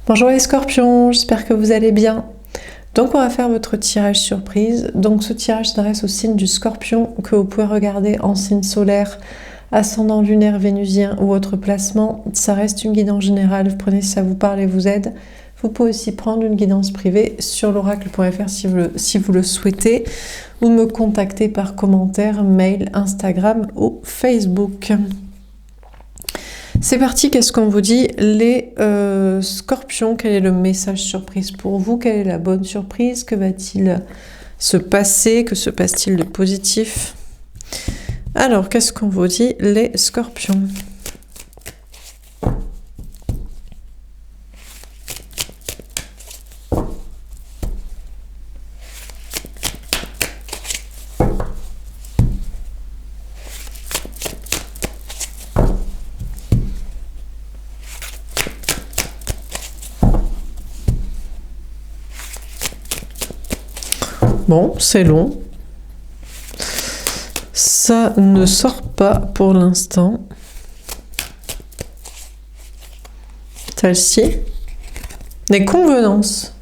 Bonjour les scorpions, j'espère que vous allez bien. Donc on va faire votre tirage surprise. Donc ce tirage s'adresse au signe du scorpion que vous pouvez regarder en signe solaire, ascendant lunaire vénusien ou autre placement. Ça reste une guidance générale, vous prenez si ça vous parle et vous aide. Vous pouvez aussi prendre une guidance privée sur l'oracle.fr si vous le souhaitez ou me contacter par commentaire, mail, Instagram ou Facebook. C'est parti, qu'est-ce qu'on vous dit? Les scorpions, quel est le message surprise pour vous? Quelle est la bonne surprise? Que va-t-il se passer? Que se passe-t-il de positif? Alors, qu'est-ce qu'on vous dit, les scorpions? Bon, c'est long. Ça ne sort pas pour l'instant. Celle-ci. Les convenances.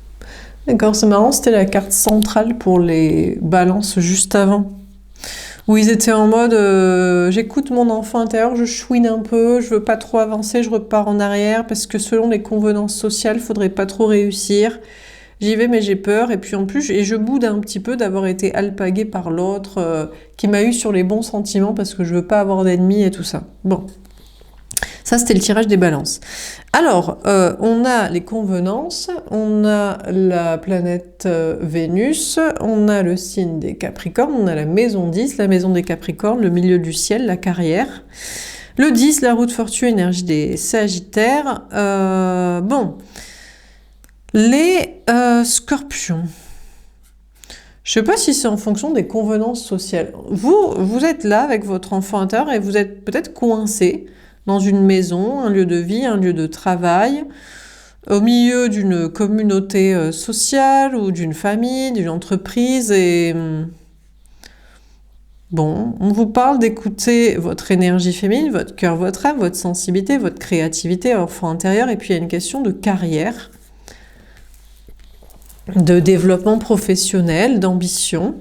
D'accord, c'est marrant, c'était la carte centrale pour les balances juste avant. Où ils étaient en mode j'écoute mon enfant intérieur, je chouine un peu, je veux pas trop avancer, je repars en arrière parce que selon les convenances sociales, faudrait pas trop réussir. J'y vais mais j'ai peur et puis en plus je boude un petit peu d'avoir été alpaguée par l'autre qui m'a eu sur les bons sentiments parce que je veux pas avoir d'ennemis et tout ça. Bon, ça c'était le tirage des balances. Alors, on a les convenances, on a la planète Vénus, on a le signe des Capricornes, on a la maison 10, la maison des Capricornes, le milieu du ciel, la carrière. Le 10, la roue de fortune, énergie des Sagittaires. Bon... Les scorpions, je sais pas si c'est en fonction des convenances sociales. Vous êtes là avec votre enfant intérieur et vous êtes peut-être coincé dans une maison, un lieu de vie, un lieu de travail, au milieu d'une communauté sociale ou d'une famille, d'une entreprise et... Bon, on vous parle d'écouter votre énergie féminine, votre cœur, votre âme, votre sensibilité, votre créativité, enfant intérieur et puis il y a une question de carrière, de développement professionnel, d'ambition.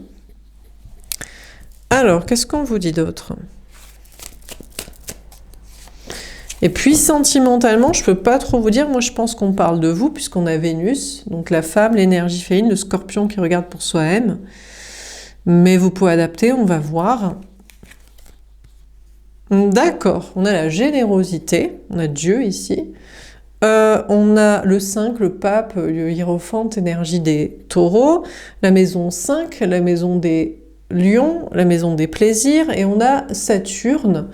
Alors, qu'est-ce qu'on vous dit d'autre? Et puis, sentimentalement, je peux pas trop vous dire. Moi, je pense qu'on parle de vous, puisqu'on a Vénus, donc la femme, l'énergie féminine, le scorpion qui regarde pour soi-même. Mais vous pouvez adapter, on va voir. D'accord, on a la générosité, on a Dieu ici. On a le 5, le pape, le hiérophante, énergie des taureaux, la maison 5, la maison des lions, la maison des plaisirs, et on a Saturne,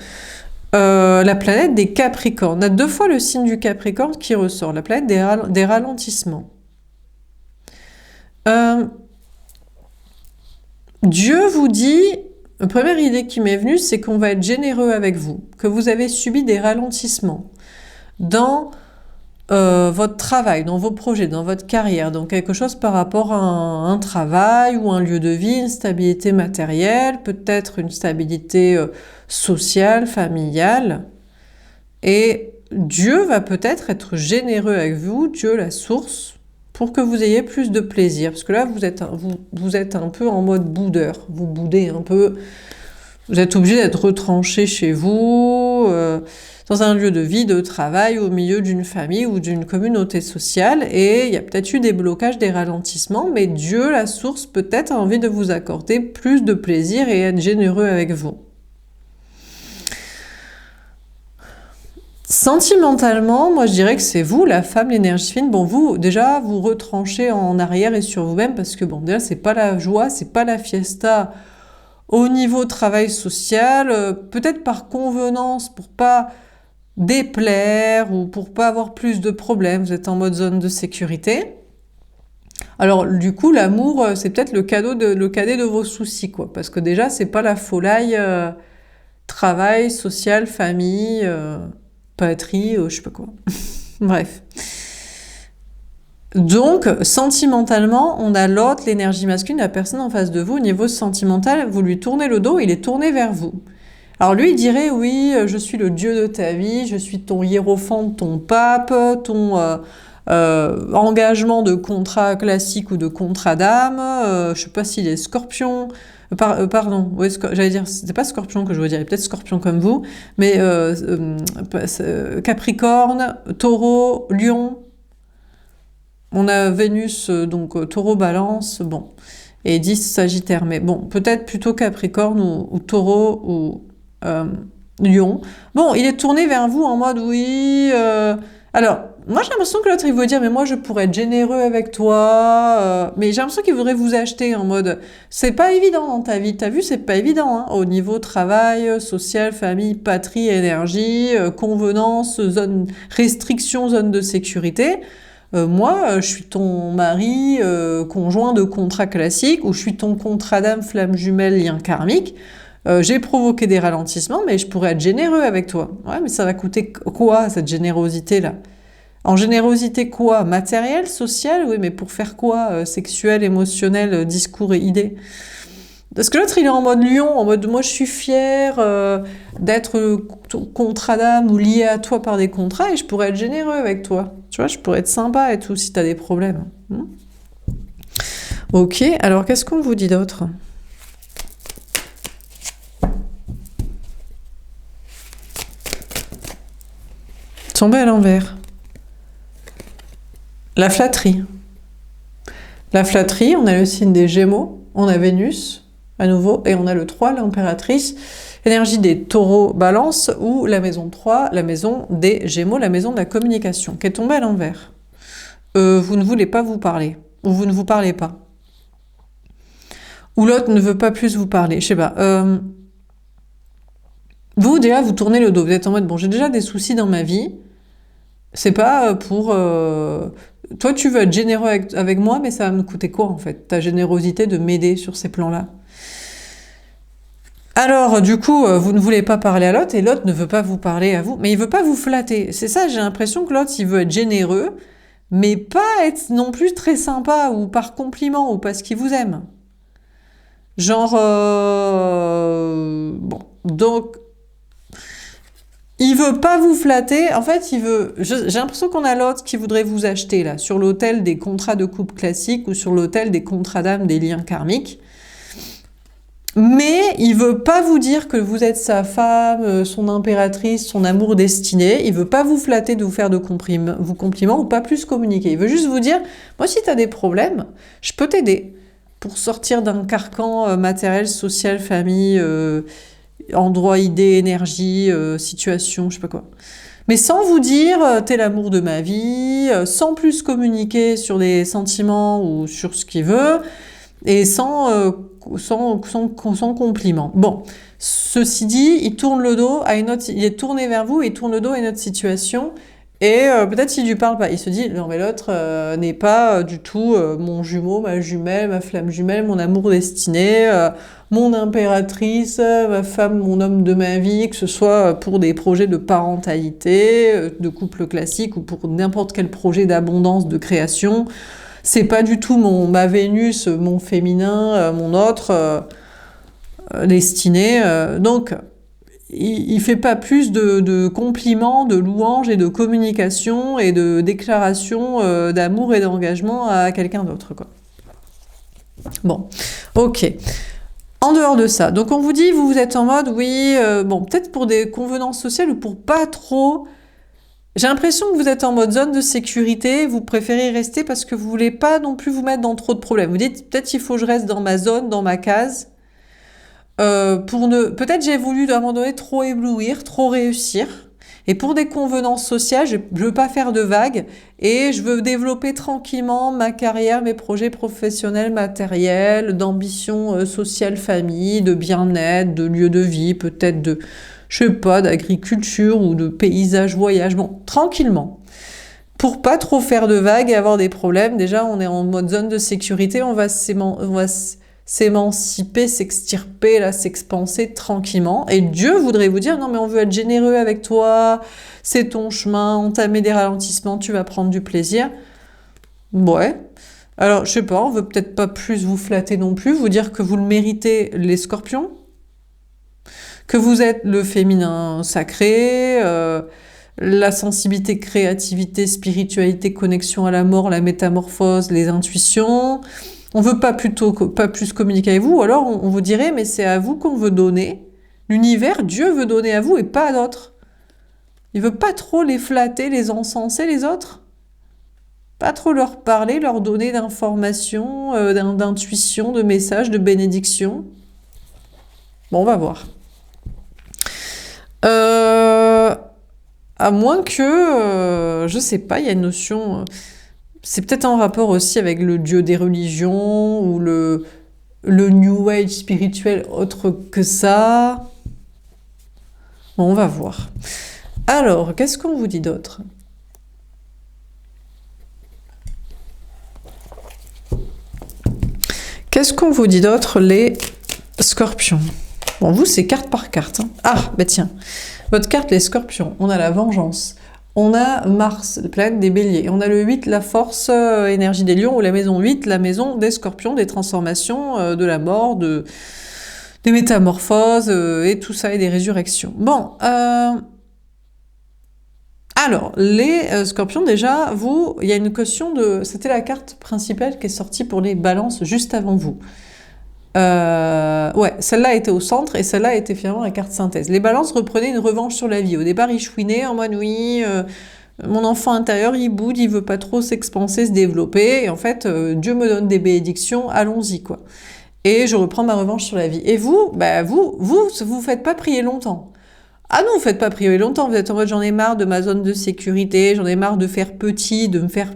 la planète des Capricornes. On a deux fois le signe du Capricorne qui ressort, la planète des ralentissements. Dieu vous dit, la première idée qui m'est venue, c'est qu'on va être généreux avec vous, que vous avez subi des ralentissements dans... votre travail, dans vos projets, dans votre carrière, dans quelque chose par rapport à un travail ou un lieu de vie, une stabilité matérielle, peut-être une stabilité sociale, familiale. Et Dieu va peut-être être généreux avec vous, Dieu la source, pour que vous ayez plus de plaisir. Parce que là, vous êtes un peu en mode boudeur, vous boudez un peu, vous êtes obligé d'être retranché chez vous, dans un lieu de vie, de travail, au milieu d'une famille ou d'une communauté sociale, et il y a peut-être eu des blocages, des ralentissements, mais Dieu, la source, peut-être a envie de vous accorder plus de plaisir et être généreux avec vous. Sentimentalement, moi je dirais que c'est vous, la femme, l'énergie fine. Bon, vous, déjà, vous retranchez en arrière et sur vous-même, parce que bon, déjà, c'est pas la joie, c'est pas la fiesta au niveau travail social, peut-être par convenance, pour pas déplaire ou pour pas avoir plus de problèmes, vous êtes en mode zone de sécurité. Alors du coup, l'amour, c'est peut-être le cadet de vos soucis, quoi, parce que déjà, c'est pas la folie travail, social, famille, patrie, je sais pas quoi. Bref. Donc, sentimentalement, on a l'autre, l'énergie masculine, la personne en face de vous, au niveau sentimental, vous lui tournez le dos, il est tourné vers vous. Alors lui, il dirait, oui, je suis le dieu de ta vie, je suis ton hiérophante, ton pape, ton engagement de contrat classique ou de contrat d'âme, je sais pas s'il est scorpion, pardon, ouais, j'allais dire, c'était pas scorpion que je voulais dire, peut-être scorpion comme vous, mais Capricorne, Taureau, Lion, on a Vénus, donc Taureau, Balance, bon, et 10 Sagittaire, mais bon, peut-être plutôt Capricorne ou Taureau ou Lion. Bon, il est tourné vers vous en mode oui, alors, moi j'ai l'impression que l'autre il veut dire mais moi je pourrais être généreux avec toi, mais j'ai l'impression qu'il voudrait vous acheter en mode c'est pas évident dans ta vie, t'as vu c'est pas évident hein, au niveau travail, social, famille, patrie, énergie, convenance, zone restriction, zone de sécurité. Moi, je suis ton mari, conjoint de contrat classique, ou je suis ton contrat d'âme, flamme jumelle, lien karmique. J'ai provoqué des ralentissements, mais je pourrais être généreux avec toi. Ouais, mais ça va coûter quoi, cette générosité-là? En générosité quoi? Matériel, social? Oui, mais pour faire quoi? Sexuel, émotionnel, discours et idées? Parce que l'autre, il est en mode lion, en mode moi je suis fier d'être contrat d'âme ou lié à toi par des contrats et je pourrais être généreux avec toi. Tu vois, je pourrais être sympa et tout si t'as des problèmes. Ok, alors qu'est-ce qu'on vous dit d'autre? Tombé à l'envers. La flatterie. La flatterie, on a le signe des Gémeaux, on a Vénus à nouveau, et on a le 3, l'impératrice, énergie des Taureaux, Balance, ou la maison 3, la maison des Gémeaux, la maison de la communication, qui est tombée à l'envers. Vous ne voulez pas vous parler, ou vous ne vous parlez pas. Ou l'autre ne veut pas plus vous parler, je sais pas. Vous, déjà, vous tournez le dos, vous êtes en mode, bon, j'ai déjà des soucis dans ma vie, c'est pas pour... Toi, tu veux être généreux avec moi, mais ça va me coûter quoi, en fait? Ta générosité de m'aider sur ces plans-là. Alors, du coup, vous ne voulez pas parler à l'autre, et l'autre ne veut pas vous parler à vous, mais il veut pas vous flatter. C'est ça, j'ai l'impression que l'autre, il veut être généreux, mais pas être non plus très sympa, ou par compliment, ou parce qu'il vous aime. Genre... Bon, donc... Il veut pas vous flatter, en fait, il veut... J'ai l'impression qu'on a l'autre qui voudrait vous acheter, là, sur l'autel des contrats de couple classiques ou sur l'autel des contrats d'âme, des liens karmiques. Mais il veut pas vous dire que vous êtes sa femme, son impératrice, son amour destiné. Il veut pas vous flatter de vous faire de compliments ou pas plus communiquer. Il veut juste vous dire, moi, si t'as des problèmes, je peux t'aider pour sortir d'un carcan matériel, social, famille... endroit, idée, énergie, situation, je sais pas quoi. Mais sans vous dire t'es l'amour de ma vie, sans plus communiquer sur des sentiments ou sur ce qu'il veut, et sans compliment. Bon, ceci dit, il tourne le dos à une autre, il est tourné vers vous, il tourne le dos à une autre situation, et peut-être s'il lui parle pas, il se dit non mais l'autre n'est pas du tout mon jumeau, ma jumelle, ma flamme jumelle, mon amour destiné, mon impératrice, ma femme, mon homme de ma vie, que ce soit pour des projets de parentalité, de couple classique ou pour n'importe quel projet d'abondance, de création. C'est pas du tout ma Vénus, mon féminin, mon autre destiné. Donc il fait pas plus de compliments, de louanges et de communication et de déclarations d'amour et d'engagement à quelqu'un d'autre, quoi. Bon, ok. En dehors de ça, donc on vous dit, vous êtes en mode, oui, bon, peut-être pour des convenances sociales ou pour pas trop... J'ai l'impression que vous êtes en mode zone de sécurité, vous préférez rester parce que vous voulez pas non plus vous mettre dans trop de problèmes. Vous dites, peut-être il faut que je reste dans ma zone, dans ma case, pour ne... Peut-être j'ai voulu à un moment donné trop éblouir, trop réussir. Et pour des convenances sociales, je veux pas faire de vagues et je veux développer tranquillement ma carrière, mes projets professionnels, matériels, d'ambition sociale, famille, de bien-être, de lieu de vie, peut-être de, je sais pas, d'agriculture ou de paysage, voyage. Bon, tranquillement. Pour pas trop faire de vagues et avoir des problèmes, déjà on est en mode zone de sécurité, on va s'émanciper, s'extirper, là, s'expanser tranquillement. Et Dieu voudrait vous dire, non mais on veut être généreux avec toi, c'est ton chemin, entamer des ralentissements, tu vas prendre du plaisir. Ouais. Alors, je sais pas, on veut peut-être pas plus vous flatter non plus, vous dire que vous le méritez, les scorpions, que vous êtes le féminin sacré, la sensibilité, créativité, spiritualité, connexion à la mort, la métamorphose, les intuitions. On veut pas plus communiquer avec vous, ou alors on vous dirait, mais c'est à vous qu'on veut donner. L'univers, Dieu veut donner à vous et pas à d'autres. Il veut pas trop les flatter, les encenser, les autres. Pas trop leur parler, leur donner d'informations, d'intuitions, de messages, de bénédictions. Bon, on va voir. À moins que, je sais pas, il y a une notion... c'est peut-être en rapport aussi avec le dieu des religions ou le New Age spirituel autre que ça. Bon, on va voir. Alors, qu'est-ce qu'on vous dit d'autre? Qu'est-ce qu'on vous dit d'autre, les scorpions? Bon, vous, c'est carte par carte. Hein. Ah, bah tiens. Votre carte, les scorpions, on a la vengeance. On a Mars, la planète des béliers. On a le 8, la force, énergie des lions, ou la maison 8, la maison des scorpions, des transformations, de la mort, des métamorphoses, et tout ça, et des résurrections. Bon, alors, les scorpions, déjà, vous, il y a une question de... C'était la carte principale qui est sortie pour les balances juste avant vous. Ouais, celle-là était au centre et celle-là était finalement la carte synthèse. Les balances reprenaient une revanche sur la vie. Au départ, ils chouinaient en mode oui, mon enfant intérieur, il boude, il veut pas trop s'expanser, se développer. Et en fait, Dieu me donne des bénédictions, allons-y, quoi. Et je reprends ma revanche sur la vie. Et vous, bah, vous faites pas prier longtemps. Ah non, vous faites pas prier longtemps. Vous êtes en mode j'en ai marre de ma zone de sécurité, j'en ai marre de faire petit, de me faire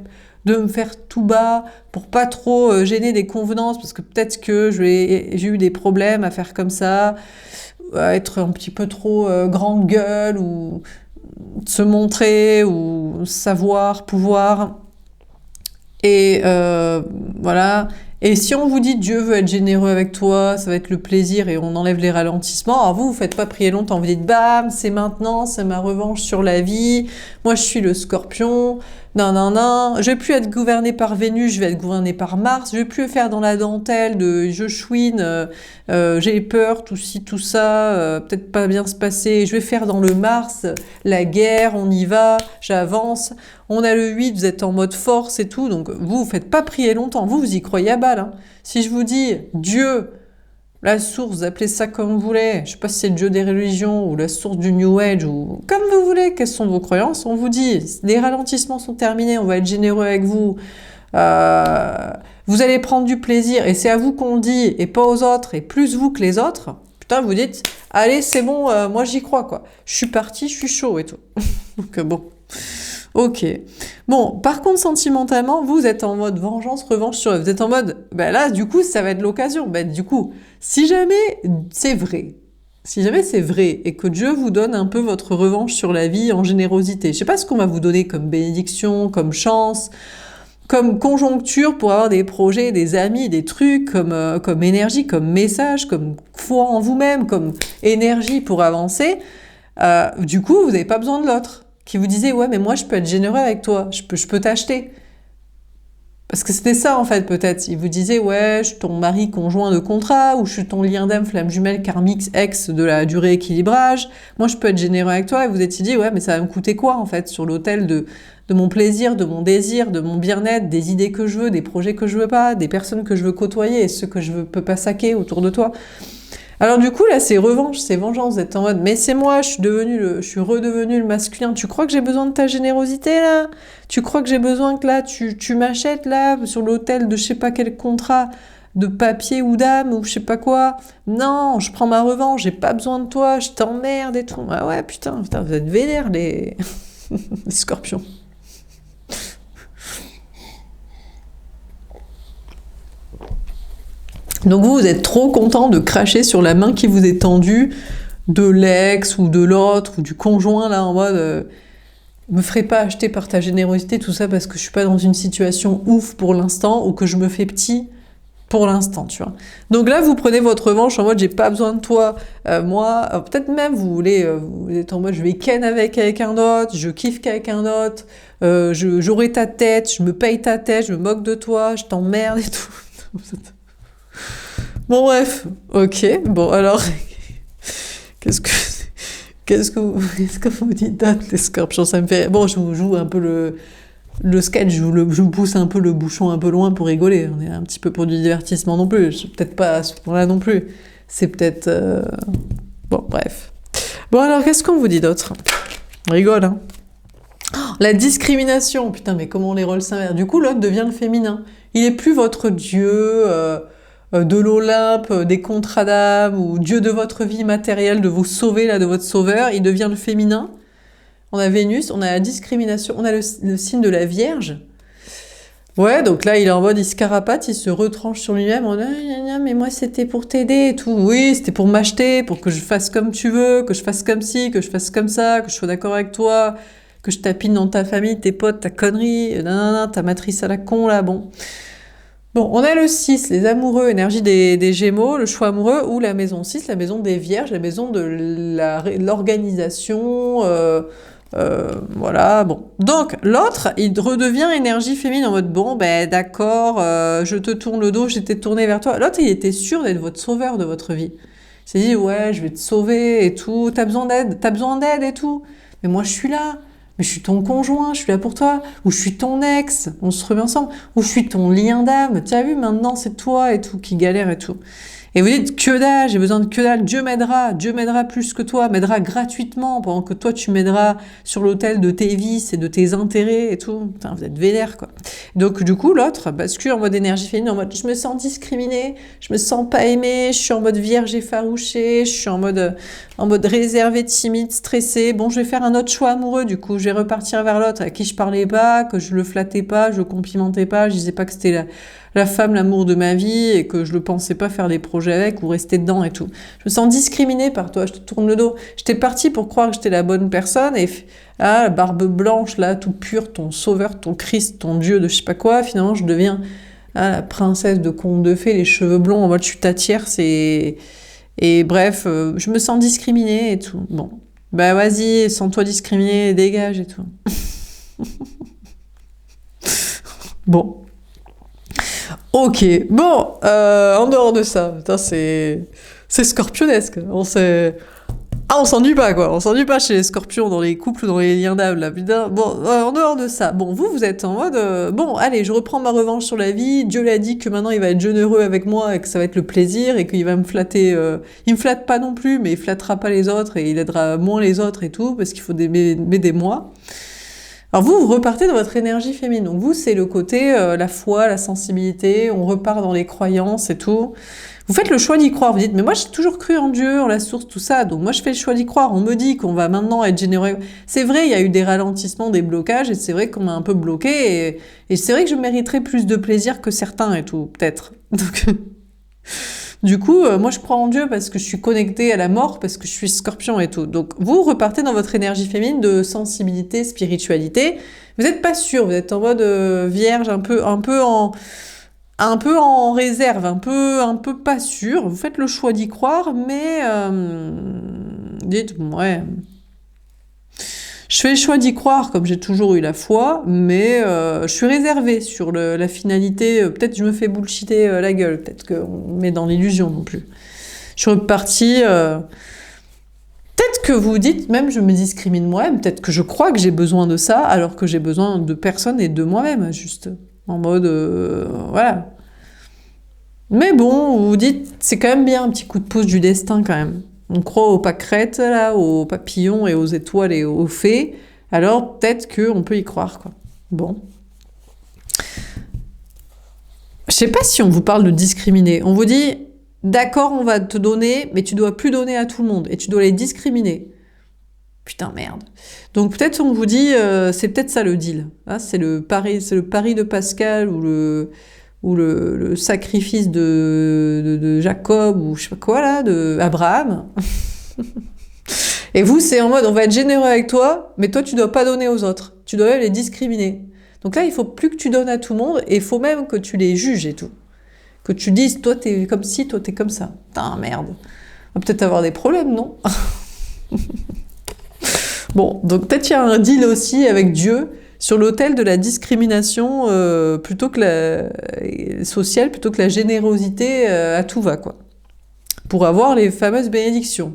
tout bas pour pas trop gêner des convenances parce que peut-être que j'ai eu des problèmes à faire comme ça, à être un petit peu trop grande gueule ou se montrer ou savoir, pouvoir. Et voilà. Et si on vous dit Dieu veut être généreux avec toi, ça va être le plaisir et on enlève les ralentissements, alors vous faites pas prier longtemps, vous dites bam, c'est maintenant, c'est ma revanche sur la vie, moi je suis le scorpion, non, je vais plus être gouverné par Vénus, je vais être gouverné par Mars, je vais plus faire dans la dentelle de je chouine, j'ai peur, tout ci, tout ça, peut-être pas bien se passer, je vais faire dans le Mars, la guerre, on y va, j'avance. On a le 8, vous êtes en mode force et tout, donc vous faites pas prier longtemps, vous y croyez à balle. Hein. Si je vous dis Dieu, la source, vous appelez ça comme vous voulez, je sais pas si c'est le Dieu des religions ou la source du New Age ou comme vous voulez, quelles sont vos croyances, on vous dit les ralentissements sont terminés, on va être généreux avec vous, vous allez prendre du plaisir et c'est à vous qu'on dit et pas aux autres et plus vous que les autres. Putain, vous dites allez c'est bon, moi j'y crois quoi, je suis parti, je suis chaud et tout. Donc bon. Ok. Bon, par contre, sentimentalement, vous êtes en mode vengeance, revanche sur eux. Vous êtes en mode, bah là, du coup, ça va être l'occasion. Bah, du coup, si jamais c'est vrai et que Dieu vous donne un peu votre revanche sur la vie en générosité, je sais pas ce qu'on va vous donner comme bénédiction, comme chance, comme conjoncture pour avoir des projets, des amis, des trucs, comme énergie, comme message, comme foi en vous-même, comme énergie pour avancer. Du coup, vous n'avez pas besoin de l'autre. Qui vous disait ouais mais moi je peux être généreux avec toi, je peux t'acheter. Parce que c'était ça en fait peut-être. Il vous disait ouais je suis ton mari conjoint de contrat ou je suis ton lien d'âme flamme jumelle karmique ex de la du rééquilibrage. Moi je peux être généreux avec toi et vous étiez dit ouais mais ça va me coûter quoi en fait sur l'autel de mon plaisir, de mon désir, de mon bien-être, des idées que je veux, des projets que je veux pas, des personnes que je veux côtoyer et ceux que je peux pas saquer autour de toi. Alors du coup là c'est revanche, c'est vengeance, vous êtes en mode mais c'est moi, je suis redevenu le masculin, tu crois que j'ai besoin de ta générosité là? Tu crois que j'ai besoin que là tu m'achètes là sur l'autel de je sais pas quel contrat de papier ou d'âme ou je sais pas quoi? Non, je prends ma revanche, j'ai pas besoin de toi, je t'emmerde et tout. Ah ouais putain, vous êtes vénères les... les scorpions. Donc vous êtes trop content de cracher sur la main qui vous est tendue de l'ex ou de l'autre ou du conjoint là en mode me ferai pas acheter par ta générosité tout ça parce que je suis pas dans une situation ouf pour l'instant ou que je me fais petit pour l'instant, tu vois. Donc là vous prenez votre revanche en mode j'ai pas besoin de toi, moi peut-être même vous êtes en mode je vais ken avec quelqu'un d'autre, je kiffe quelqu'un d'autre, j'aurai ta tête, je me paye ta tête, je me moque de toi, je t'emmerde et tout. Bon bref, ok, bon alors, qu'est-ce que Qu'est-ce que vous dites d'autre, les scorpions? Ça me fait... Bon, je vous joue un peu le sketch, je vous pousse un peu le bouchon un peu loin pour rigoler. On est un petit peu pour du divertissement non plus. Peut-être pas à ce point-là non plus. C'est peut-être... Bon, bref. Bon, alors, qu'est-ce qu'on vous dit d'autre? On rigole, hein. La discrimination, putain, mais comment les rôles s'inversent. Du coup, l'autre devient le féminin. Il est plus votre dieu de l'Olympe, des contrats d'âme, ou dieu de votre vie matérielle, de vous sauver, là, de votre sauveur. Il devient le féminin. On a Vénus, on a la discrimination, on a le signe de la Vierge. Ouais, donc là, il est en mode, il se carapate, il se retranche sur lui-même. On dit, ah, mais moi, c'était pour t'aider et tout. Oui, c'était pour m'acheter, pour que je fasse comme tu veux, que je fasse comme ci, que je fasse comme ça, que je sois d'accord avec toi, que je tapine dans ta famille, tes potes, ta connerie, nanana, ta matrice à la con, là, bon. Bon, on a le 6, les amoureux, énergie des Gémeaux, le choix amoureux, ou la maison 6, la maison des Vierges, la maison de l'organisation, voilà, bon. Donc, l'autre, il redevient énergie féminine en mode, bon, ben d'accord, je te tourne le dos, j'étais tourné vers toi. L'autre, il était sûr d'être votre sauveur de votre vie. Il s'est dit, ouais, je vais te sauver et tout, t'as besoin d'aide et tout. Mais moi, je suis là. Mais je suis ton conjoint, je suis là pour toi. Ou je suis ton ex, on se remet ensemble. Ou je suis ton lien d'âme. Tu as vu, maintenant, c'est toi et tout, qui galère et tout. Et vous dites, que dalle, j'ai besoin de que dalle, Dieu m'aidera plus que toi, m'aidera gratuitement, pendant que toi tu m'aideras sur l'autel de tes vices et de tes intérêts et tout. Putain, vous êtes vénère, quoi. Donc, du coup, l'autre bascule en mode énergie féminine, en mode, je me sens discriminée, je me sens pas aimée, je suis en mode vierge effarouchée, je suis en mode réservée, timide, stressée. Bon, je vais faire un autre choix amoureux, du coup, je vais repartir vers l'autre à qui je parlais pas, que je le flattais pas, je le complimentais pas, je disais pas que c'était la femme, l'amour de ma vie, et que je le pensais pas faire des projets avec ou rester dedans et tout. Je me sens discriminée par toi, je te tourne le dos. J'étais partie pour croire que j'étais la bonne personne, et la barbe blanche, là, tout pur, ton sauveur, ton Christ, ton Dieu de je sais pas quoi, finalement, je deviens la princesse de conte de fées, les cheveux blonds, en mode je suis ta tierce, et bref, je me sens discriminée et tout. Bon, bah vas-y, sens-toi discriminée, dégage et tout. Bon. Ok, bon, en dehors de ça, c'est scorpionesque. On s'ennuie pas, quoi. On s'ennuie pas chez les scorpions, dans les couples, dans les liens d'âme, là. Putain. Bon, en dehors de ça, bon, vous êtes en mode, bon, allez, je reprends ma revanche sur la vie. Dieu l'a dit que maintenant il va être généreux avec moi et que ça va être le plaisir et qu'il va me flatter. Il me flatte pas non plus, mais il flattera pas les autres et il aidera moins les autres et tout, parce qu'il faut m'aider moi. Alors vous repartez dans votre énergie féminine. Donc vous, c'est le côté, la foi, la sensibilité, on repart dans les croyances et tout. Vous faites le choix d'y croire. Vous dites, mais moi j'ai toujours cru en Dieu, en la source, tout ça. Donc moi je fais le choix d'y croire. On me dit qu'on va maintenant être généreux. C'est vrai, il y a eu des ralentissements, des blocages, et c'est vrai qu'on m'a un peu bloqué. Et c'est vrai que je mériterais plus de plaisir que certains et tout, peut-être. Donc... Du coup, moi je crois en Dieu parce que je suis connectée à la mort, parce que je suis scorpion et tout. Donc vous repartez dans votre énergie féminine de sensibilité, spiritualité. Vous n'êtes pas sûr, vous êtes en mode vierge, un peu en réserve, un peu pas sûr. Vous faites le choix d'y croire, mais dites, ouais. Je fais le choix d'y croire, comme j'ai toujours eu la foi, mais je suis réservée sur la finalité. Peut-être je me fais bullshiter la gueule, peut-être qu'on me met dans l'illusion non plus. Je suis repartie... Peut-être que vous dites, même je me discrimine moi-même, peut-être que je crois que j'ai besoin de ça, alors que j'ai besoin de personne et de moi-même, juste. En mode... voilà. Mais bon, vous vous dites, c'est quand même bien un petit coup de pouce du destin quand même. On croit aux pâquerettes, là, aux papillons et aux étoiles et aux fées, alors peut-être qu'on peut y croire, quoi. Bon. Je sais pas si on vous parle de discriminer. On vous dit, d'accord, on va te donner, mais tu dois plus donner à tout le monde, et tu dois les discriminer. Putain, merde. Donc peut-être on vous dit, c'est peut-être ça le deal. Hein, c'est le pari de Pascal, ou le sacrifice de Jacob, ou je sais pas quoi là, de Abraham. Et vous, c'est en mode, on va être généreux avec toi, mais toi, tu dois pas donner aux autres. Tu dois les discriminer. Donc là, il faut plus que tu donnes à tout le monde, et il faut même que tu les juges et tout. Que tu dises, toi, t'es comme ci, toi, t'es comme ça. Putain, merde. On va peut-être avoir des problèmes, non? Bon, donc peut-être il y a un deal aussi avec Dieu, sur l'autel de la discrimination plutôt que sociale, plutôt que la générosité à tout va, quoi. Pour avoir les fameuses bénédictions.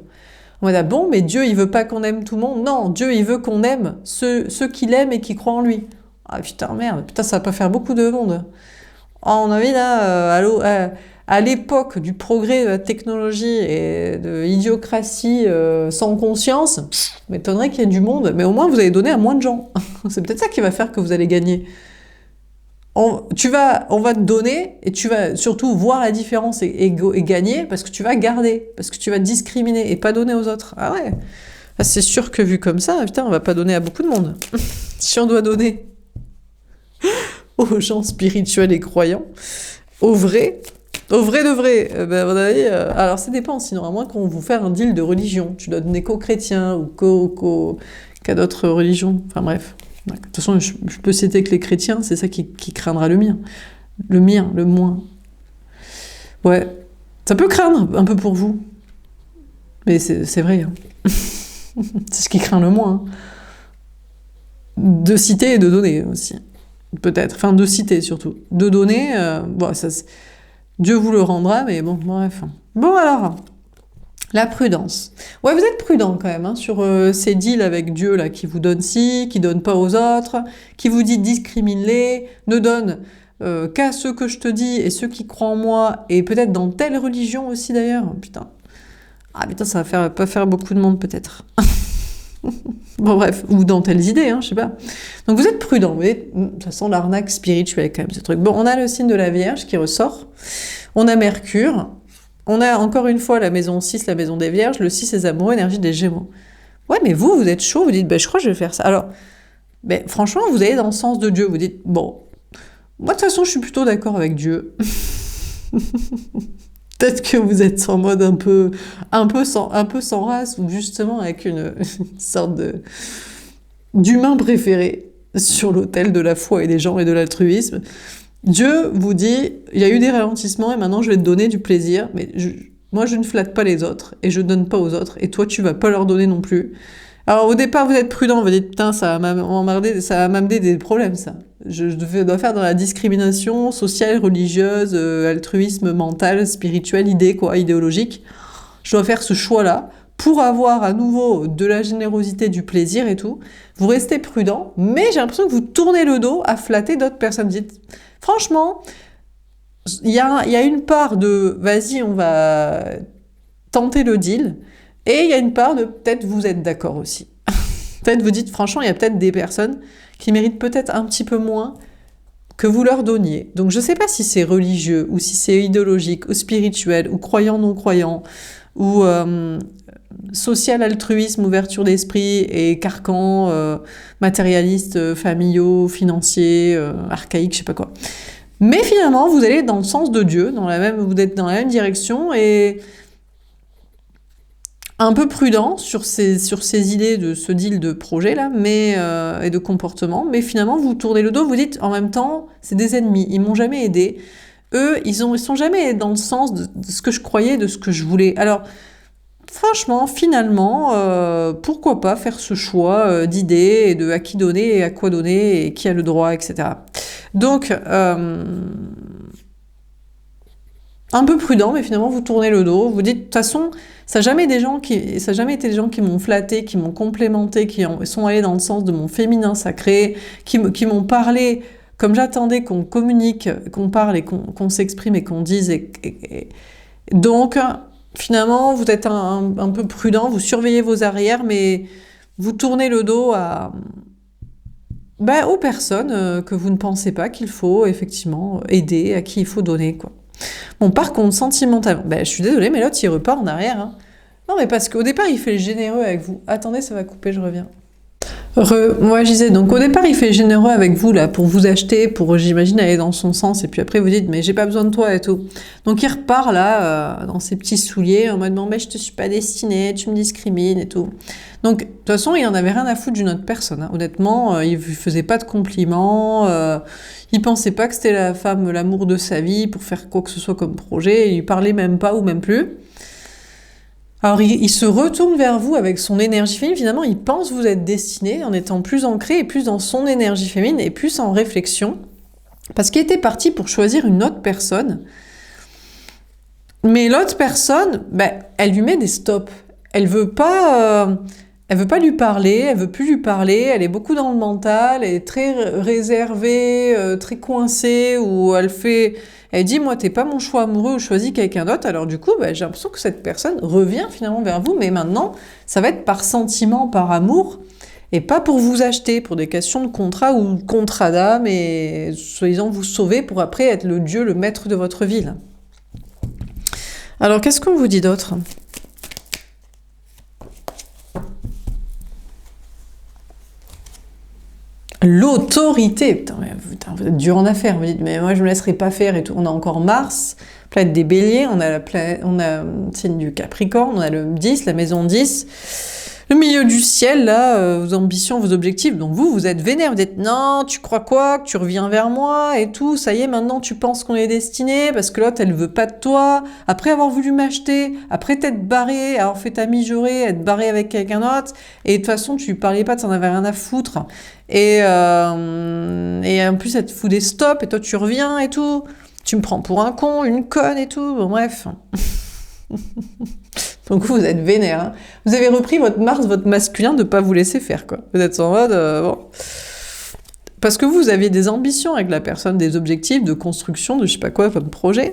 On va dire, bon, mais Dieu, il veut pas qu'on aime tout le monde. Non, Dieu, il veut qu'on aime ceux qu'il aime et qui croient en lui. Ah putain, merde, putain, ça va pas faire beaucoup de monde. Oh, on a vu là, à l'époque du progrès de la technologie et de l'idiocratie sans conscience, m'étonnerait qu'il y ait du monde, mais au moins vous allez donner à moins de gens. C'est peut-être ça qui va faire que vous allez gagner. On va te donner et tu vas surtout voir la différence et gagner parce que tu vas garder, parce que tu vas discriminer et pas donner aux autres. Ah ouais, ah, c'est sûr que vu comme ça, putain, on va pas donner à beaucoup de monde. Si on doit donner aux gens spirituels et croyants, aux vrais de vrai, ben, à mon avis, alors ça dépend, sinon à moins qu'on vous fasse un deal de religion, tu dois donner qu'aux chrétiens ou qu'à d'autres religions, enfin bref. De toute façon, je peux citer que les chrétiens, c'est ça qui craindra le mien. Le mien, le moins. Ouais, ça peut craindre un peu pour vous. Mais c'est vrai. Hein. C'est ce qui craint le moins. Hein. De citer et de donner aussi. Peut-être. Enfin, de citer surtout. De donner, bon, ça, Dieu vous le rendra, mais bon, bref. Bon alors, la prudence. Ouais, vous êtes prudent quand même hein, sur ces deals avec Dieu là, qui vous donne ci, qui donne pas aux autres, qui vous dit discrimine-les, ne donne qu'à ceux que je te dis et ceux qui croient en moi, et peut-être dans telle religion aussi d'ailleurs. Putain. Ah putain, ça va pas faire beaucoup de monde peut-être. Bon bref, ou dans telles idées, hein, je sais pas. Donc vous êtes prudent, vous voyez, ça sent l'arnaque spirituelle quand même ce truc. Bon, on a le signe de la Vierge qui ressort, on a Mercure, on a encore une fois la maison 6, la maison des Vierges, le 6 les amoureux, énergie des Gémeaux. Ouais, mais vous êtes chaud, vous dites, ben, je crois que je vais faire ça. Alors, ben, franchement, vous allez dans le sens de Dieu, vous dites, bon, moi de toute façon, je suis plutôt d'accord avec Dieu. Peut-être que vous êtes en mode un peu sans race, ou justement avec une sorte d'humain préféré sur l'autel de la foi et des gens et de l'altruisme. Dieu vous dit, il y a eu des ralentissements et maintenant je vais te donner du plaisir, mais moi je ne flatte pas les autres et je ne donne pas aux autres et toi tu vas pas leur donner non plus. Alors au départ vous êtes prudent, vous dites putain ça va m'amener des problèmes ça. Je dois faire dans la discrimination sociale, religieuse, altruisme, mental, spirituel, idéologique. Je dois faire ce choix-là pour avoir à nouveau de la générosité, du plaisir et tout. Vous restez prudent, mais j'ai l'impression que vous tournez le dos à flatter d'autres personnes. Vous dites, franchement, il y a une part de vas-y, on va tenter le deal, et il y a une part de peut-être vous êtes d'accord aussi. Peut-être vous dites, franchement, il y a peut-être des personnes qui méritent peut-être un petit peu moins que vous leur donniez. Donc je ne sais pas si c'est religieux, ou si c'est idéologique, ou spirituel, ou croyant, non-croyant, ou social, altruisme, ouverture d'esprit, et carcan, matérialiste, familiaux, financiers, archaïque, je sais pas quoi. Mais finalement, vous allez dans le sens de Dieu, vous êtes dans la même direction, et un peu prudent sur ces idées de ce deal de projet là, et de comportement, mais finalement vous tournez le dos, vous dites en même temps, c'est des ennemis, ils m'ont jamais aidé, eux ils sont jamais dans le sens de ce que je croyais, de ce que je voulais. Alors franchement, finalement, pourquoi pas faire ce choix d'idées et de à qui donner et à quoi donner et qui a le droit, etc. Donc un peu prudent, mais finalement vous tournez le dos, vous dites de toute façon, ça n'a jamais été des gens qui m'ont flatté, qui m'ont complémenté, sont allés dans le sens de mon féminin sacré, qui m'ont parlé comme j'attendais qu'on communique, qu'on parle et qu'on s'exprime et qu'on dise. Donc finalement vous êtes un peu prudent, vous surveillez vos arrières, mais vous tournez le dos aux personnes que vous ne pensez pas qu'il faut effectivement aider, à qui il faut donner, quoi. Bon, par contre, sentimentalement, je suis désolée, mais l'autre, il repart en arrière. Hein. Non, mais parce qu'au départ, il fait le généreux avec vous. Attendez, ça va couper, je reviens. Moi, je disais, donc au départ, il fait généreux avec vous, là, pour vous acheter, pour, j'imagine, aller dans son sens, et puis après, vous dites, mais j'ai pas besoin de toi et tout. Donc, il repart, là, dans ses petits souliers, en mode, non, mais je te suis pas destinée, tu me discrimines et tout. Donc, de toute façon, il en avait rien à foutre d'une autre personne. Hein. Honnêtement, il faisait pas de compliments, il pensait pas que c'était la femme, l'amour de sa vie, pour faire quoi que ce soit comme projet, il lui parlait même pas ou même plus. Alors, il se retourne vers vous avec son énergie féminine. Finalement, il pense vous être destiné en étant plus ancré et plus dans son énergie féminine et plus en réflexion. Parce qu'il était parti pour choisir une autre personne. Mais l'autre personne, elle lui met des stops. elle veut pas lui parler, elle veut plus lui parler, elle est beaucoup dans le mental, elle est très réservée, très coincée, où elle dit, moi, t'es pas mon choix amoureux, je choisis quelqu'un d'autre. Alors du coup, j'ai l'impression que cette personne revient finalement vers vous, mais maintenant, ça va être par sentiment, par amour, et pas pour vous acheter, pour des questions de contrat ou contrat d'âme, et soi-disant vous sauver pour après être le dieu, le maître de votre vie. Là. Alors, qu'est-ce qu'on vous dit d'autre ? L'autorité, putain, vous êtes dur en affaires, vous dites, mais moi je me laisserai pas faire et tout. On a encore Mars, planète des béliers, on a signe du Capricorne, on a le 10, la maison 10, le milieu du ciel, là, vos ambitions, vos objectifs. Donc vous êtes vénère, vous dites, non, tu crois quoi, que tu reviens vers moi et tout, ça y est, maintenant tu penses qu'on est destiné, parce que l'autre elle veut pas de toi, après avoir voulu m'acheter, après t'être barré, avoir fait ta mijaurée, être barré avec quelqu'un d'autre, et de toute façon tu lui parlais pas, t'en avais rien à foutre. Et en plus, elle te fout des stops, et toi, tu reviens et tout. Tu me prends pour un con, une conne et tout. Bon, bref. Donc, vous êtes vénère. Hein. Vous avez repris votre Mars, votre masculin, de pas vous laisser faire, quoi. Vous êtes en mode... bon. Parce que vous aviez des ambitions avec la personne, des objectifs de construction, de je sais pas quoi, comme projet.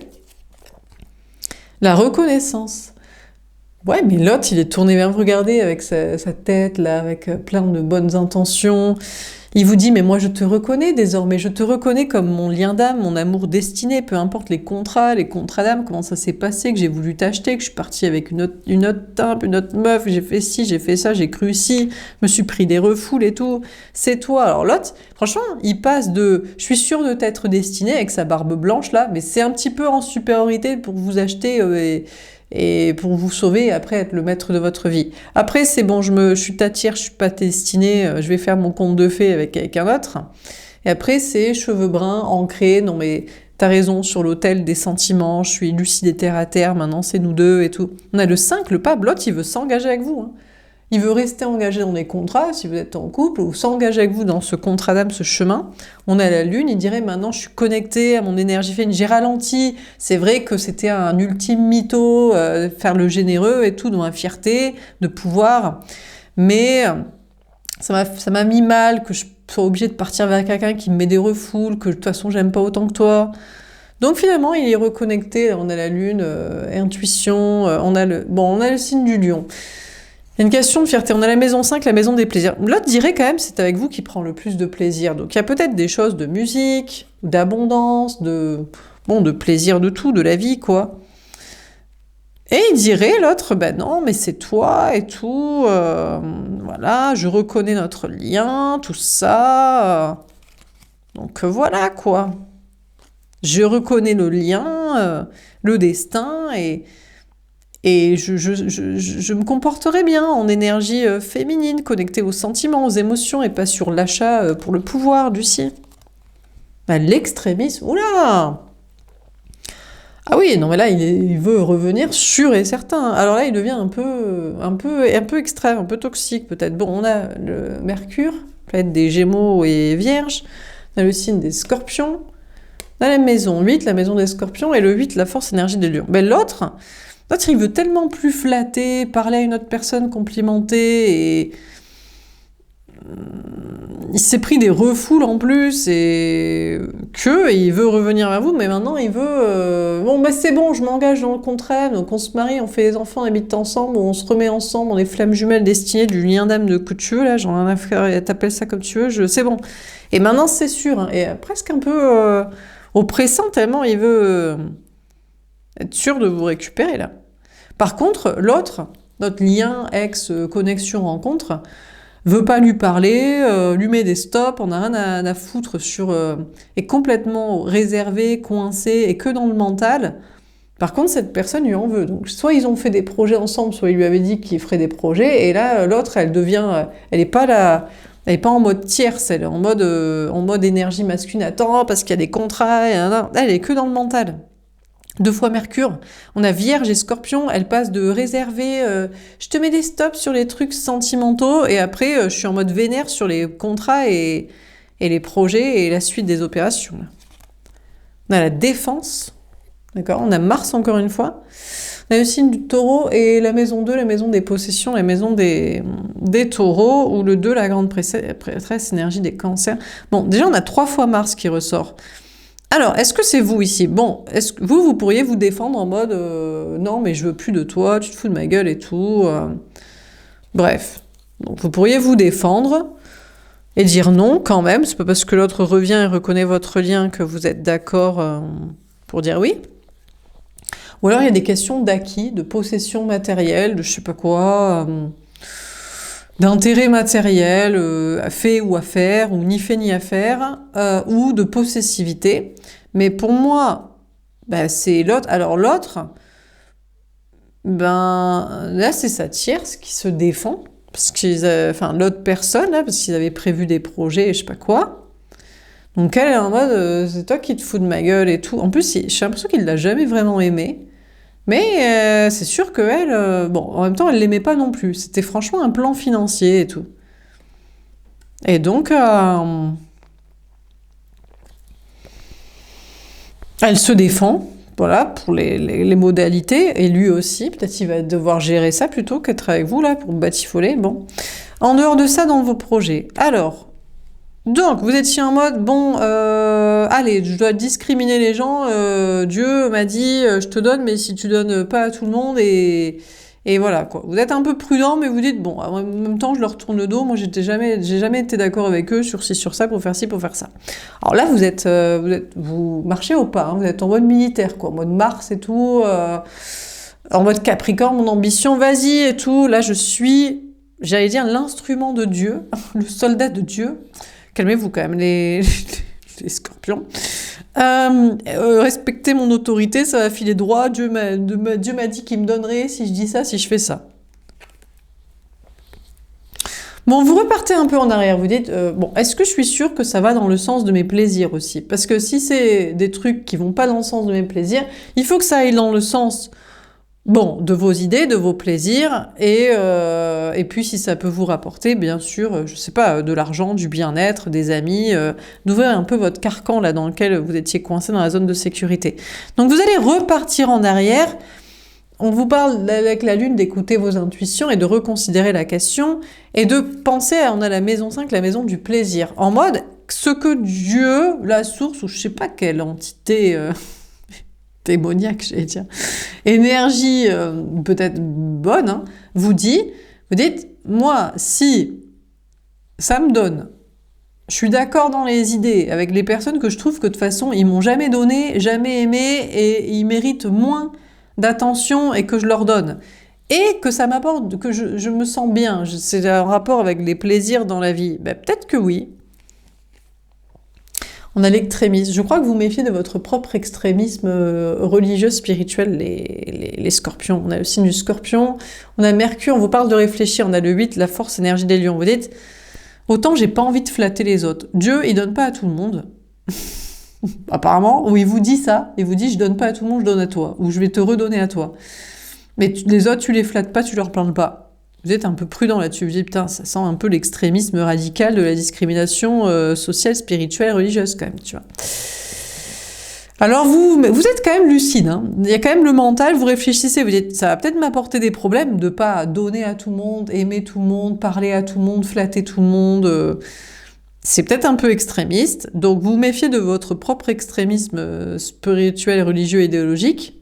La reconnaissance. Ouais, mais l'autre, il est tourné vers vous, regardez, avec sa tête, là, avec plein de bonnes intentions. Il vous dit, mais moi, je te reconnais désormais, je te reconnais comme mon lien d'âme, mon amour destiné, peu importe les contrats d'âme, comment ça s'est passé, que j'ai voulu t'acheter, que je suis partie avec une autre timpe, une autre meuf, j'ai fait ci, j'ai fait ça, j'ai cru ci, me suis pris des refoules et tout. C'est toi. Alors l'autre, franchement, il passe de « je suis sûr de t'être destiné » avec sa barbe blanche, là, mais c'est un petit peu en supériorité pour vous acheter et pour vous sauver et après être le maître de votre vie. Après, c'est bon, je t'attire, je suis pas destinée, je vais faire mon conte de fées avec quelqu'un d'autre. Et après, c'est cheveux bruns, ancrés, non mais t'as raison, sur l'autel des sentiments, je suis lucide et terre à terre, maintenant c'est nous deux et tout. On a le 5, le pape, l'autre, il veut s'engager avec vous. Hein. Il veut rester engagé dans des contrats, si vous êtes en couple, ou s'engager avec vous dans ce contrat d'âme, ce chemin. On a la lune, il dirait maintenant je suis connecté à mon énergie féminine, j'ai ralenti. C'est vrai que c'était un ultime mytho, faire le généreux et tout, dans la fierté, de pouvoir. Mais ça m'a mis mal que je sois obligée de partir vers quelqu'un qui me met des refoules, que de toute façon j'aime pas autant que toi. Donc finalement, il est reconnecté, on a la lune, intuition, on a le signe du lion. Il y a une question de fierté. On a la maison 5, la maison des plaisirs. L'autre dirait quand même c'est avec vous qui prend le plus de plaisir. Donc il y a peut-être des choses de musique, d'abondance, de plaisir de tout, de la vie, quoi. Et il dirait, l'autre, non, mais c'est toi et tout. Voilà, je reconnais notre lien, tout ça. Donc voilà, quoi. Je reconnais le lien, le destin et je me comporterai bien en énergie féminine, connectée aux sentiments, aux émotions, et pas sur l'achat pour le pouvoir du si. L'extrémisme, oula! Ah oui, non mais là, il veut revenir sûr et certain. Alors là, il devient un peu extrême, un peu toxique peut-être. Bon, on a le Mercure, planète des Gémeaux et Vierges, on a le signe des Scorpions, on a la maison 8, la maison des Scorpions, et le 8, la force énergie des Lions. L'autre, il veut tellement plus flatter, parler à une autre personne, complimenter, et il s'est pris des refoules en plus, et il veut revenir vers vous, mais maintenant il veut... c'est bon, je m'engage dans le contrat, donc on se marie, on fait des enfants, on habite ensemble, on se remet ensemble, on est flammes jumelles destinées du lien d'âme de que tu veux, là, j'en ai rien à faire, t'appelles ça comme tu veux, c'est bon. Et maintenant c'est sûr, hein, et presque un peu oppressant, tellement il veut... être sûr de vous récupérer, là. Par contre, l'autre, notre lien, connexion, rencontre, veut pas lui parler, lui met des stops, on n'a rien à foutre est complètement réservé, coincé, et que dans le mental. Par contre, cette personne lui en veut. Donc, soit ils ont fait des projets ensemble, soit il lui avait dit qu'il ferait des projets, et là, l'autre, elle est pas là... Elle n'est pas en mode tierce, elle est en mode énergie masculine. Attends, parce qu'il y a des contrats, elle est que dans le mental. 2 fois Mercure, on a Vierge et Scorpion, elle passe de réservé, je te mets des stops sur les trucs sentimentaux, et après je suis en mode vénère sur les contrats et les projets et la suite des opérations. On a la défense, d'accord, on a Mars encore une fois, On a le signe du taureau et la maison 2, la maison des possessions, la maison des taureaux, ou le 2, la grande prêtresse, énergie des cancers. Bon, déjà, on a 3 fois Mars qui ressort. Alors, est-ce que c'est vous ici? Bon, est-ce que vous pourriez vous défendre en mode non, mais je veux plus de toi, tu te fous de ma gueule et tout. Bref. Donc, vous pourriez vous défendre et dire non quand même. C'est pas parce que l'autre revient et reconnaît votre lien que vous êtes d'accord pour dire oui. Ou alors, il y a des questions d'acquis, de possession matérielle, de je sais pas quoi, d'intérêt matériel, fait ou à faire, ou ni fait ni à faire, ou de possessivité. Mais pour moi, ben, c'est l'autre. Alors l'autre, ben là c'est sa tierce qui se défend, parce qu'ils, enfin l'autre personne là, parce qu'ils avaient prévu des projets, et je sais pas quoi. Donc elle est en mode, c'est toi qui te fous de ma gueule et tout. En plus, j'ai l'impression qu'il l'a jamais vraiment aimé. Mais c'est sûr qu'elle, bon, en même temps, elle l'aimait pas non plus. C'était franchement un plan financier et tout. Et donc, elle se défend, voilà, pour les modalités, et lui aussi, peut-être il va devoir gérer ça plutôt qu'être avec vous, là, pour batifoler, bon. En dehors de ça, dans vos projets. Alors, donc, vous étiez en mode, bon, allez, je dois discriminer les gens, Dieu m'a dit, je te donne, mais si tu donnes pas à tout le monde, et voilà, quoi. Vous êtes un peu prudent, mais vous dites, bon, en même temps, je leur tourne le dos, moi, j'ai jamais été d'accord avec eux sur ci, sur ça, pour faire ci, pour faire ça. Alors là, vous marchez au pas, hein, vous êtes en mode militaire, quoi, en mode Mars et tout, en mode Capricorne, mon ambition, vas-y, et tout. Là, je suis, j'allais dire, l'instrument de Dieu, le soldat de Dieu. Calmez-vous quand même, les scorpions. Respectez mon autorité, ça va filer droit. Dieu m'a dit qu'il me donnerait si je dis ça, si je fais ça. Bon, vous repartez un peu en arrière, vous dites, bon, est-ce que je suis sûre que ça va dans le sens de mes plaisirs aussi? Parce que si c'est des trucs qui vont pas dans le sens de mes plaisirs, il faut que ça aille dans le sens... Bon, de vos idées, de vos plaisirs, et puis si ça peut vous rapporter, bien sûr, je sais pas, de l'argent, du bien-être, des amis, d'ouvrir un peu votre carcan là dans lequel vous étiez coincé dans la zone de sécurité. Donc vous allez repartir en arrière. On vous parle avec la lune d'écouter vos intuitions et de reconsidérer la question et de penser on a la maison 5, la maison du plaisir, en mode ce que Dieu, la source, ou je sais pas quelle entité... démoniaque, j'allais dire, énergie peut-être bonne, hein, vous dites, moi, si ça me donne, je suis d'accord dans les idées avec les personnes que je trouve que de toute façon, ils m'ont jamais donné, jamais aimé, et ils méritent moins d'attention et que je leur donne. Et que ça m'apporte, que je me sens bien, c'est un rapport avec les plaisirs dans la vie. Ben, peut-être que oui. On a l'extrémisme. Je crois que vous méfiez de votre propre extrémisme religieux, spirituel, les scorpions. On a le signe du scorpion, on a Mercure, on vous parle de réfléchir, on a le 8, la force, énergie des lions. Vous dites, autant j'ai pas envie de flatter les autres. Dieu, il donne pas à tout le monde. Apparemment, ou il vous dit ça, il vous dit, je donne pas à tout le monde, je donne à toi, ou je vais te redonner à toi. Mais les autres, tu les flattes pas, tu leur plains pas. Vous êtes un peu prudent là-dessus, vous dites, putain, ça sent un peu l'extrémisme radical de la discrimination sociale, spirituelle, religieuse quand même, tu vois. Alors vous êtes quand même lucide, hein. Il y a quand même le mental, vous réfléchissez, vous dites, ça va peut-être m'apporter des problèmes de pas donner à tout le monde, aimer tout le monde, parler à tout le monde, flatter tout le monde, c'est peut-être un peu extrémiste, donc vous méfiez de votre propre extrémisme spirituel, religieux, idéologique.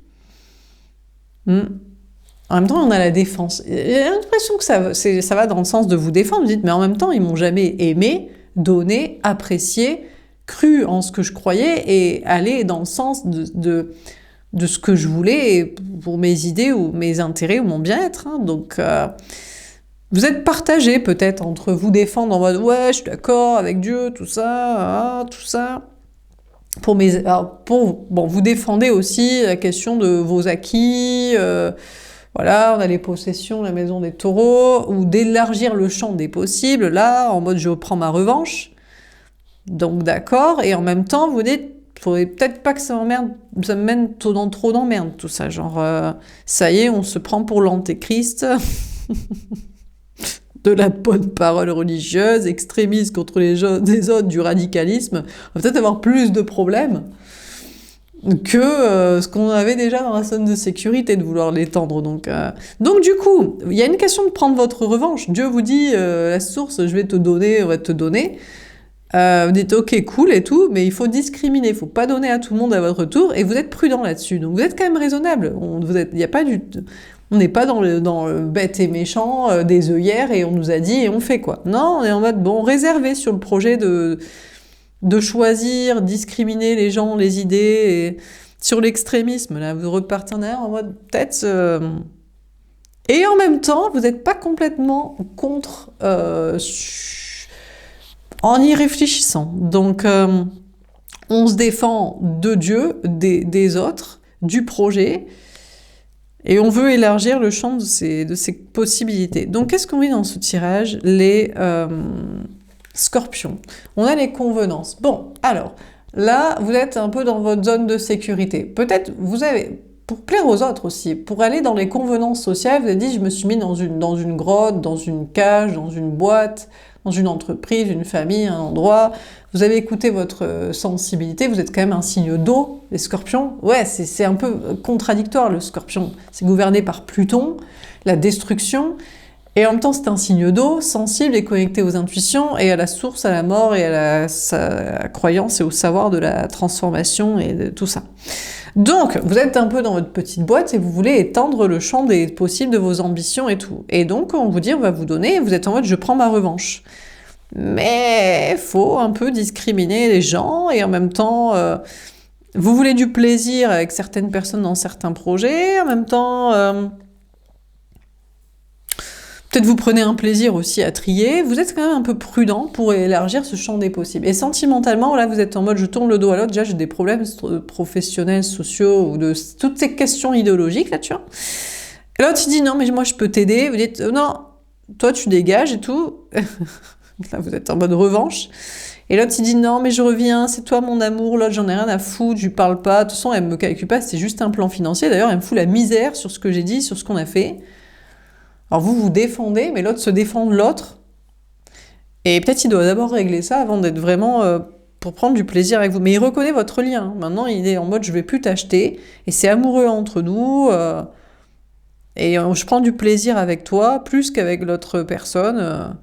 En même temps, on a la défense. J'ai l'impression que ça va dans le sens de vous défendre. Vous dites, mais en même temps, ils m'ont jamais aimé, donné, apprécié, cru en ce que je croyais et allé dans le sens de ce que je voulais pour mes idées ou mes intérêts ou mon bien-être. Hein. Donc, vous êtes partagé peut-être entre vous défendre en mode, ouais, je suis d'accord avec Dieu, tout ça, tout ça. Bon, vous défendez aussi la question de vos acquis. Voilà, on a les possessions, la maison des taureaux, ou d'élargir le champ des possibles, là, en mode je prends ma revanche. Donc d'accord, et en même temps, vous dites, faudrait peut-être pas que ça me mène dans trop d'emmerde, tout ça. Genre, ça y est, on se prend pour l'antéchrist, de la bonne parole religieuse, extrémiste contre les autres, du radicalisme. On va peut-être avoir plus de problèmes. que ce qu'on avait déjà dans la zone de sécurité, de vouloir l'étendre. Donc du coup, il y a une question de prendre votre revanche. Dieu vous dit, la source, je vais te donner, on va te donner. Vous dites ok cool et tout, mais il faut discriminer, il faut pas donner à tout le monde à votre tour, et vous êtes prudent là-dessus. Donc vous êtes quand même raisonnable. On n'est pas dans le bête et méchant des œillères et on nous a dit et on fait quoi. Non, on est en mode bon réservé sur le projet de choisir, discriminer les gens, les idées, et sur l'extrémisme là vous repartez en mode peut-être. Et en même temps vous n'êtes pas complètement contre. En y réfléchissant. Donc, on se défend de Dieu, des autres, du projet, et on veut élargir le champ de ces possibilités. Donc, qu'est-ce qu'on met dans ce tirage? Les scorpions. On a les convenances. Bon, alors, là, vous êtes un peu dans votre zone de sécurité. Peut-être, vous avez... Pour plaire aux autres aussi, pour aller dans les convenances sociales, vous avez dit, je me suis mis dans une grotte, dans une cage, dans une boîte, dans une entreprise, une famille, un endroit. Vous avez écouté votre sensibilité, vous êtes quand même un signe d'eau, les scorpions. Ouais, c'est un peu contradictoire, le scorpion. C'est gouverné par Pluton, la destruction, et en même temps, c'est un signe d'eau, sensible et connecté aux intuitions, et à la source, à la mort, et à sa croyance, et au savoir de la transformation, et de tout ça. Donc, vous êtes un peu dans votre petite boîte et vous voulez étendre le champ des possibles de vos ambitions et tout. Et donc, on vous dit, on va vous donner, et vous êtes en mode, je prends ma revanche. Mais faut un peu discriminer les gens, et en même temps, vous voulez du plaisir avec certaines personnes dans certains projets, en même temps... Peut-être vous prenez un plaisir aussi à trier, vous êtes quand même un peu prudent pour élargir ce champ des possibles. Et sentimentalement, là, vous êtes en mode je tourne le dos à l'autre, déjà j'ai des problèmes professionnels, sociaux, ou de toutes ces questions idéologiques, là, tu vois. Et l'autre, il dit non, mais moi je peux t'aider, vous dites non, toi tu dégages et tout. Là, vous êtes en mode revanche. Et l'autre, il dit non, mais je reviens, c'est toi mon amour, l'autre, j'en ai rien à foutre, je lui parle pas, de toute façon, elle me calcule pas, c'est juste un plan financier. D'ailleurs, elle me fout la misère sur ce que j'ai dit, sur ce qu'on a fait. Alors vous vous défendez, mais l'autre se défend de l'autre. Et peut-être il doit d'abord régler ça avant d'être vraiment pour prendre du plaisir avec vous. Mais il reconnaît votre lien. Maintenant, il est en mode je vais plus t'acheter. Et c'est amoureux entre nous. Et je prends du plaisir avec toi plus qu'avec l'autre personne.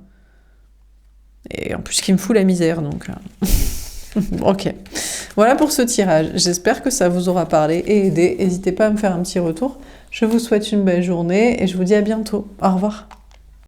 Et en plus, qui me fout la misère. Donc, ok. Voilà pour ce tirage. J'espère que ça vous aura parlé et aidé. N'hésitez pas à me faire un petit retour. Je vous souhaite une belle journée et je vous dis à bientôt. Au revoir.